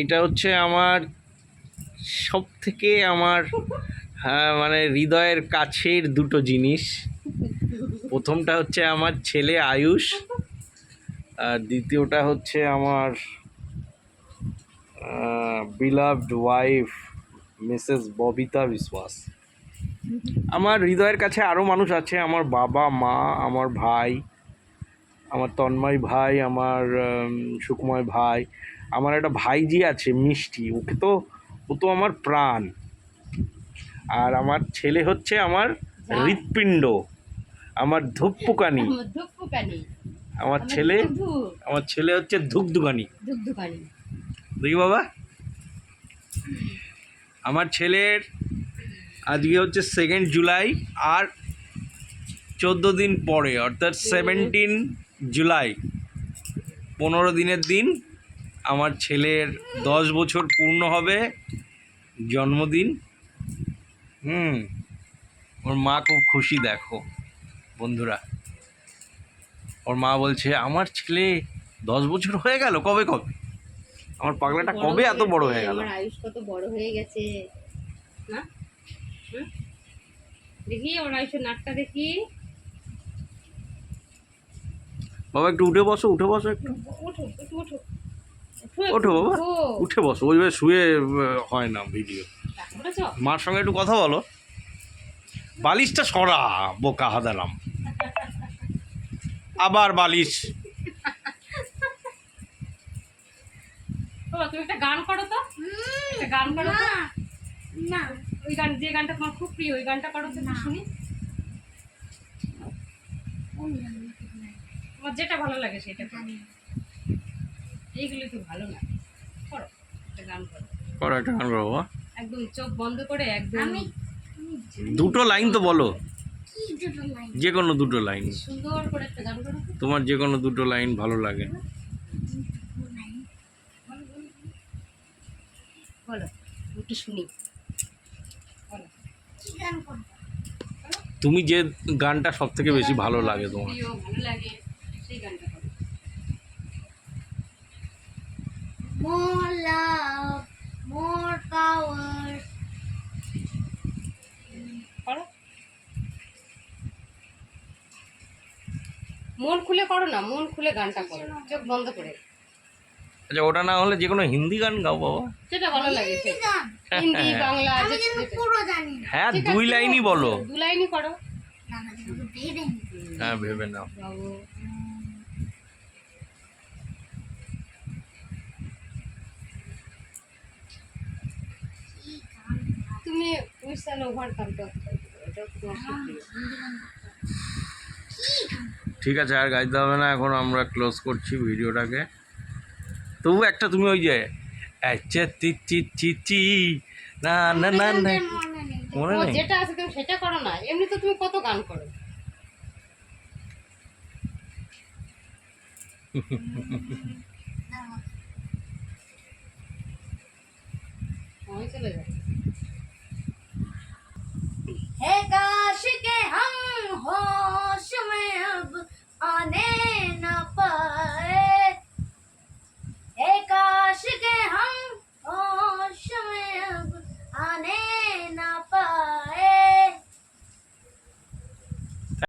এটা হচ্ছে আমার সব থেকে আমার মানে হৃদয়ের কাছের দুটো জিনিস। প্রথমটা হচ্ছে আমার ছেলে আয়ুষ, আর দ্বিতীয়টা হচ্ছে আমার বিলাভড ওয়াইফ মিসেস ববিতা বিশ্বাস। আমার হৃদয়ের কাছে আরও মানুষ আছে, আমার বাবা মা, আমার ভাই, আমার তন্ময় ভাই, আমার সুকুময় ভাই, আমার একটা ভাইজি আছে মিষ্টি, ও তো আমার প্রাণ। আর আমার ছেলে হচ্ছে আমার হৃৎপিণ্ড, আমার ধূপপুকানি। আমার ছেলে হচ্ছে ধুকধুকানি। দেখি বাবা, আমার ছেলের আজকে হচ্ছে 2 জুলাই, আর 14 দিন পরে অর্থাৎ 17 জুলাই 15 দিনের দিন আমার ছেলের 10 বছর পূর্ণ হবে, জন্মদিন। ওর মা খুব খুশি, দেখো বন্ধুরা, ওর মা বলছে আমার ছেলে 10 বছর হয়ে গেল। কবে কবে আমার পাগলাটা কবে এত বড় হয়ে গেল? আমার আয়ুষ কত বড় হয়ে গেছে না? দেখি ওর আয়ুষের নাকটা দেখি। বাবা একটু উঠে বসো, উঠে বসো, একটু ওঠো একটু ওঠো, ওঠো বাবা, উঠে বসো। ওইভাবে শুয়ে হয় না ভিডিও। মার সঙ্গে একটু কথা বলো। বালিশটা সরা, বোকা হাদারাম, আবার বালিশ। তুমি একটা গান করো তো, একটা গান করো তো। না, ওই গান, যে গানটা তোমার খুব প্রিয়, ওই গানটা করো তো শুনি। তোমার যেটা ভালো লাগে সেটা করো। এইগুলো তো ভালো না, করো একটা গান করো। করো একটা গান করো বাবা, একদম চোখ বন্ধ করে, একদম দুটো লাইন তো বলো, যে কোনো দুটো লাইন, সুন্দর করে একটা গান করো। তোমার যে কোনো দুটো লাইন ভালো লাগে বলো, একটু শুনি। তুমি যে গানটা সব থেকে বেশি ভালো লাগে তোমার। ভালো লাগে সেই গানটা করো। More love, more power. করো, মন খুলে করো না, মন খুলে গানটা করো, চোখ বন্ধ করে। আচ্ছা, ওটা না হলে যে কোনো হিন্দি গান গাও বাবা, যেটা ভালো লাগে সেটা, হিন্দি বাংলা আমি কিন্তু পুরো জানি না। হ্যাঁ 2 লাইনই বলো। 2 লাইনই করো। না না, ভেবে নি। হ্যাঁ ভেবে নাও। তুমি উইসান ওভারকাম করতে, এটা তোমার শিখবে। ঠিক আছে, আর গাইতে হবে না, এখন আমরা ক্লোজ করছি ভিডিওটাকে। তবু একটা তুমি ওই যে চি না না না না, মনে নেই? যেটা আছে তুমি সেটা করো না, এমনি তো তুমি কত গান করো। চলে যায়। है काश के हम होश में